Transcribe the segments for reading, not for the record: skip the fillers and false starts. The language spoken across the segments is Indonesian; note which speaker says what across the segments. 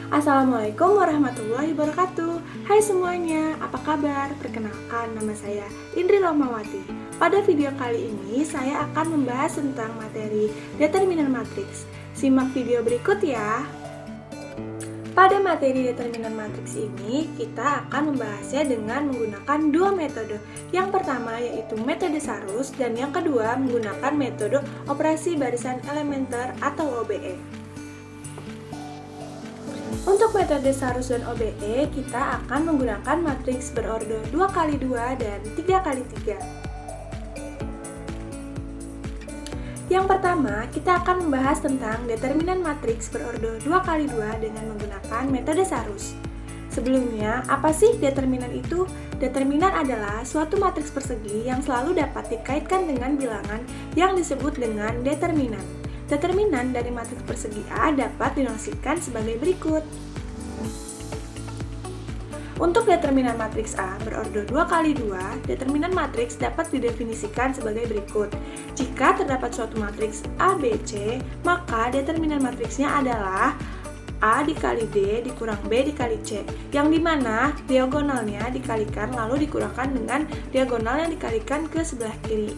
Speaker 1: Assalamualaikum warahmatullahi wabarakatuh. Hai semuanya, apa kabar? Perkenalkan, nama saya Indri Romawati. Pada video kali ini, saya akan membahas tentang materi determinan matriks. Simak video berikut ya. Pada materi determinan matriks ini, kita akan membahasnya dengan menggunakan dua metode. Yang pertama yaitu metode Sarus, dan yang kedua menggunakan metode operasi barisan elementer atau OBE. Untuk metode Sarus dan OBE, kita akan menggunakan matriks berorder 2x2 dan 3x3. Yang pertama, kita akan membahas tentang determinan matriks berorder 2x2 dengan menggunakan metode Sarus. Sebelumnya, apa sih determinan itu? Determinan adalah suatu matriks persegi yang selalu dapat dikaitkan dengan bilangan yang disebut dengan determinan. Determinan dari matriks persegi A dapat dinosikan sebagai berikut. Untuk determinan matriks A berorder 2x2, determinan matriks dapat didefinisikan sebagai berikut. Jika terdapat suatu matriks A, B, C, maka determinan matriksnya adalah A dikali D dikurang B dikali C, yang dimana diagonalnya dikalikan lalu dikurangkan dengan diagonal yang dikalikan ke sebelah kiri.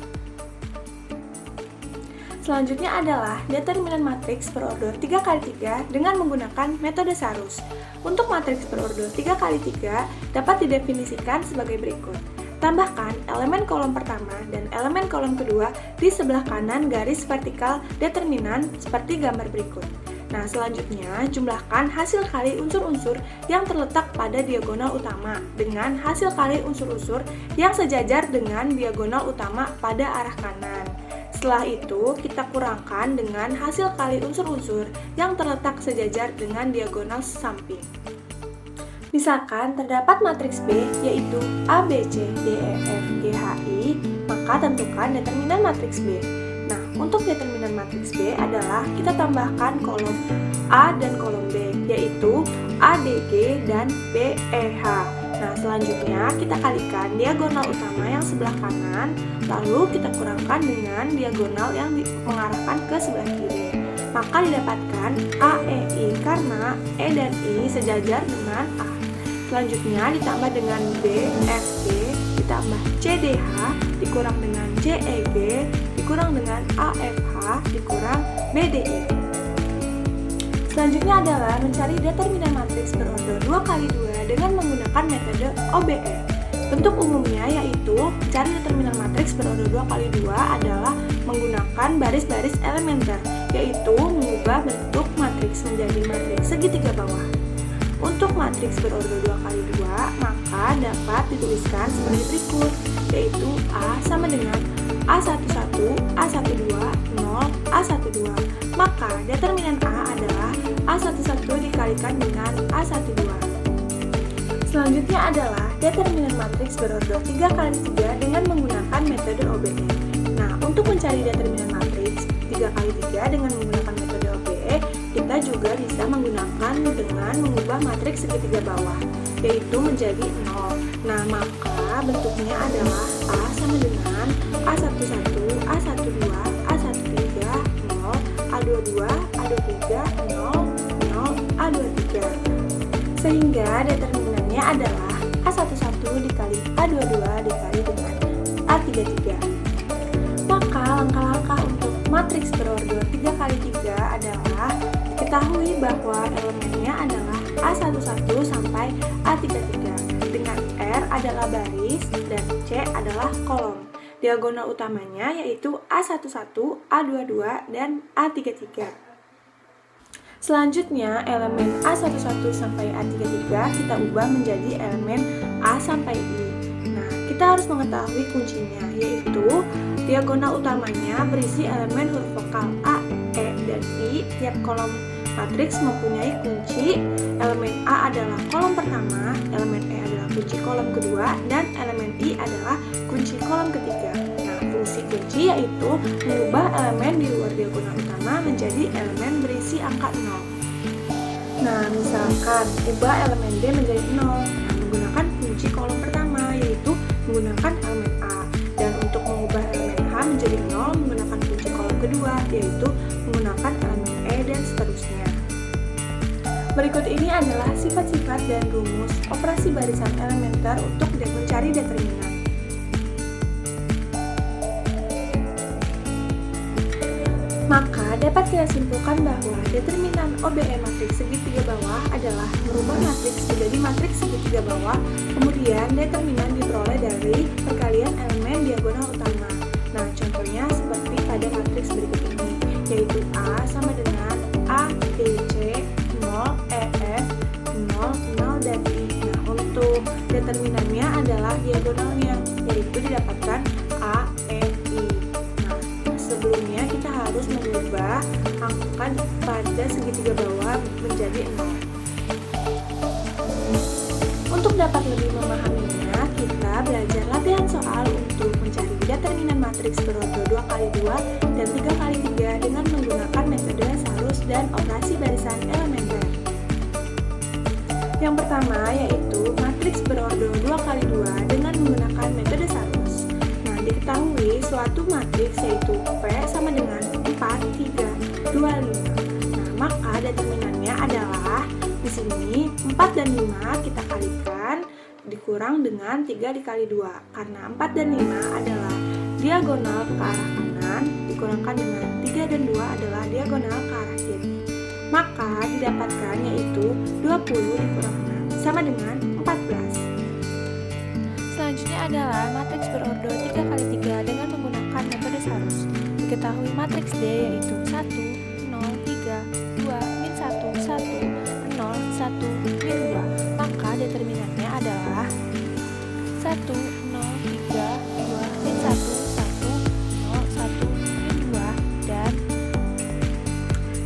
Speaker 1: Selanjutnya adalah determinan matriks berorder 3x3 dengan menggunakan metode Sarus. Untuk matriks berorder 3x3 dapat didefinisikan sebagai berikut. Tambahkan elemen kolom pertama dan elemen kolom kedua di sebelah kanan garis vertikal determinan seperti gambar berikut. Nah, selanjutnya jumlahkan hasil kali unsur-unsur yang terletak pada diagonal utama dengan hasil kali unsur-unsur yang sejajar dengan diagonal utama pada arah kanan. Setelah itu, kita kurangkan dengan hasil kali unsur-unsur yang terletak sejajar dengan diagonal samping. Misalkan terdapat matriks B yaitu A, B, C, D, E, F, G, H, I, maka tentukan determinan matriks B. Nah, untuk determinan matriks B adalah kita tambahkan kolom A dan kolom B, yaitu A, D, G, dan B, E, H. Nah, selanjutnya kita kalikan diagonal utama yang sebelah kanan, lalu kita kurangkan dengan diagonal yang mengarahkan ke sebelah kiri. Maka didapatkan A, E, I karena E dan I sejajar dengan A. Selanjutnya ditambah dengan B, F, G, ditambah C, D, H, dikurang dengan C, E, G, dikurang dengan A, F, H, dikurang B, D, I. Selanjutnya adalah mencari determinan matriks berorder 2x2 dengan menggunakan metode OBE. Bentuk umumnya yaitu mencari determinan matriks berorder 2x2 adalah menggunakan baris-baris elementer, yaitu mengubah bentuk matriks menjadi matriks segitiga bawah. Untuk matriks berorder 2x2, maka dapat dituliskan sebagai berikut, yaitu A sama dengan A11, A12, 0, A12. Maka determinan A adalah A11 dikalikan dengan A12. Selanjutnya adalah determinan matriks berorder 3x3 dengan menggunakan metode OBE. Nah, untuk mencari determinan matriks 3x3 dengan menggunakan metode OBE, kita juga bisa menggunakan dengan mengubah matriks segitiga bawah, yaitu menjadi 0. Nah, maka bentuknya adalah A sama dengan A11, A12, A13, 0, A22, A23, 0, 0, A23. Sehingga determinannya adalah A11 dikali A22 dikali dengan A33. Maka langkah-langkah untuk matriks berorder 3x3 adalah diketahui bahwa elemennya adalah A11 sampai A33 dengan R adalah baris dan C adalah kolom. Diagonal utamanya yaitu A11, A22, dan A33. Selanjutnya, elemen A11 sampai A33 kita ubah menjadi elemen A sampai I. Nah, kita harus mengetahui kuncinya, yaitu diagonal utamanya berisi elemen huruf vokal A, E, dan I. Tiap kolom matriks mempunyai kunci. Elemen A adalah kolom pertama, elemen E adalah kunci kolom kedua, dan elemen I adalah kunci kolom ketiga. Nah, fungsi kunci yaitu mengubah elemen di luar diagonal utama menjadi elemen berisi angka 0. Nah, misalkan ubah elemen D menjadi 0, nah, menggunakan kunci kolom pertama yaitu menggunakan elemen A. Dan untuk mengubah elemen H menjadi 0 menggunakan kunci kolom kedua yaitu menggunakan elemen E dan seterusnya. Berikut ini adalah sifat-sifat dan rumus operasi barisan elementer untuk mencari determinan. Maka dapat kita simpulkan bahwa determinan OBE matriks segitiga bawah adalah merubah matriks menjadi matriks segitiga bawah, kemudian determinan diperoleh dari perkalian elemen diagonal utama. Nah, contohnya seperti pada matriks berikut ini, yaitu A sama dengan A, B, C, 0, E, F, 0, 0, dan I. Nah, untuk determinannya adalah diagonalnya, yaitu didapatkan A, E, I. Nah, sebelumnya kita harus mengubah angka pada segitiga bawah menjadi 0. Untuk dapat lebih memahaminya, kita belajar latihan soal untuk mencari determinan matriks berordo 2x2 dan 3x3 dengan menggunakan metode Sarus dan operasi barisan elementer. Yang pertama yaitu matriks berordo 2x2 dengan menggunakan metode Sarus. Nah, diketahui suatu matriks yaitu P sama dengan 4, 3, 2, 5. Nah, maka determinannya adalah di sini 4 dan 5 kita kalikan dikurang dengan 3 dikali 2, karena 4 dan 5 adalah diagonal ke arah kanan dikurangkan dengan 3 dan 2 adalah diagonal ke arah kiri. Maka didapatkan yaitu 20 dikurang 6 sama dengan 14. Selanjutnya adalah matriks berordo 3x3 dengan menggunakan metode Sarus. Diketahui matriks D yaitu 1, 0, 3, 2, min 1, 1, 0, 1, min 2. Maka determinannya adalah 1, 0, 3, 2, min 1, 1, 0, 1, min 2, dan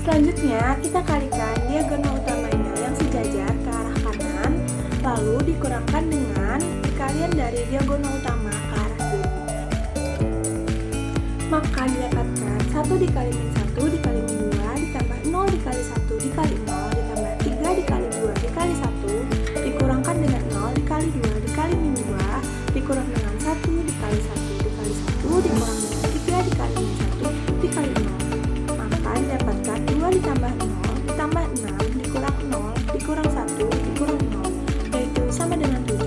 Speaker 1: selanjutnya kita kalikan diagonal utamanya yang sejajar ke arah kanan, lalu dikurangkan dengan perkalian dari diagonal utama ke arah kiri. Maka didapatkan 1 dikali min 1 dikali min 2 ditambah 0 dikali 1 dikali 0 ditambah 3 dikali 2 dikali 1 dikurangkan dengan 0 dikali 2 dikali min 2 dikurang dengan 1 dikali 1 dikali 1 dikurang dengan 3 dikali min 1 dikali 0. Maka didapatkan 2 ditambah 0 ditambah 6 dikurang 0 dikurang 1 dikurang 0, yaitu sama dengan 7.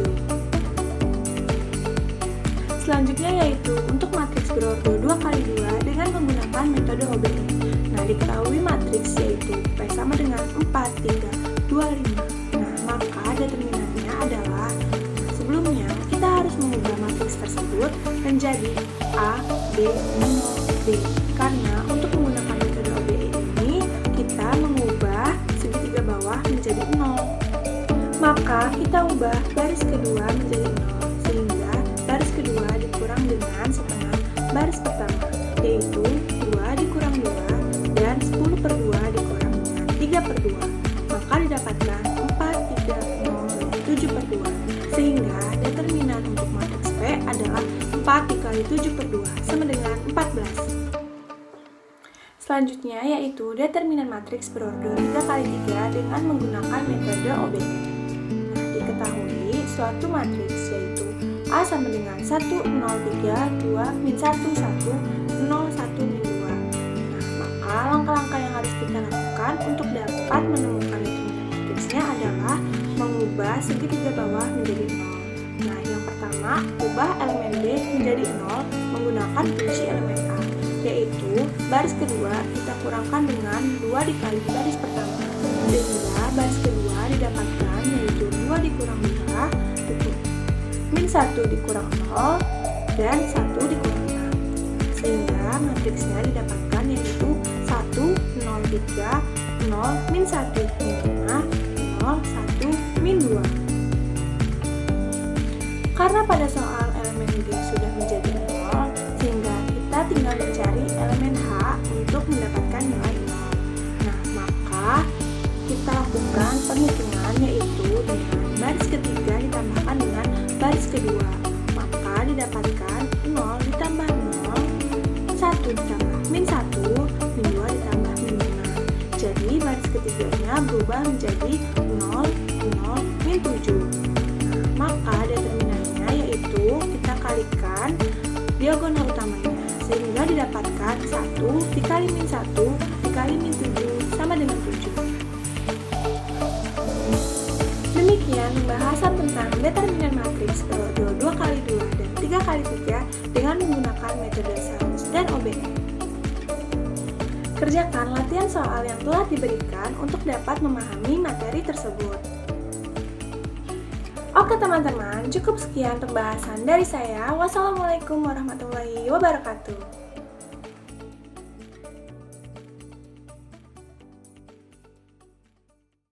Speaker 1: Selanjutnya yaitu untuk matriks berordo 2x2 dengan menggunakan metode OBE. Nah, diketahui matriks yaitu P sama dengan 4, 3, 2, 5. Nah, maka determinannya adalah, sebelumnya kita harus mengubah matriks tersebut menjadi A, B, 0, B. Karena untuk menggunakan metode OBE ini, kita mengubah segitiga bawah menjadi 0. Maka kita ubah baris kedua menjadi 0, sehingga baris kedua dikurang dengan setengah baris pertama, yaitu 2 dikurang 2 dan 10 per 2 dikurang dengan 3 per 2. Maka didapatkan 4, 3, 0, 7 per 2. Sehingga determinan untuk matriks P adalah 4 dikali 7 per 2 sama dengan 14. Selanjutnya yaitu determinan matriks berordo 3x3 dengan menggunakan metode OBE. Nah, diketahui suatu matriks yaitu A sama dengan 1, 0, 3, 2, min 1, 1, 0, 1, min 2. Nah, maka langkah-langkah yang harus kita lakukan untuk dapat menemukan determinan matriksnya adalah mengubah segitiga bawah menjadi 0. Nah, yang pertama, ubah elemen D menjadi 0 menggunakan kunci elemen A, yaitu baris kedua kita kurangkan dengan 2 dikali baris pertama, sehingga baris kedua didapatkan yaitu 2 dikurang 2 min 1 dikurang 0 dan 1 dikurang 6, sehingga matriksnya didapatkan yaitu 1, 0, 3, 0, min 1, min 5, 0, 1, min 2. Karena pada soal elemen D sudah menjadi 0, sehingga kita tinggal mencari elemen H untuk mendapatkan nilai 0. Nah, maka kita lakukan penghitungan yaitu dengan baris ketiga ditambahkan dengan baris kedua, maka didapatkan 0 ditambah 0, 1 ditambah min 1, min 2 ditambah min 5. Jadi baris ketiganya berubah menjadi 0, 0, min 7. Nah, maka determinannya yaitu kita kalikan diagonal utamanya, sehingga didapatkan 1 dikali min 1 dikali min 7 sama dengan 7. sekian pembahasan tentang determinan matriks periode 2x2 dan 3x3 dengan menggunakan metode Samus dan OBE. Kerjakan latihan soal yang telah diberikan untuk dapat memahami materi tersebut. Oke teman-teman, cukup sekian pembahasan dari saya. Wassalamualaikum warahmatullahi wabarakatuh.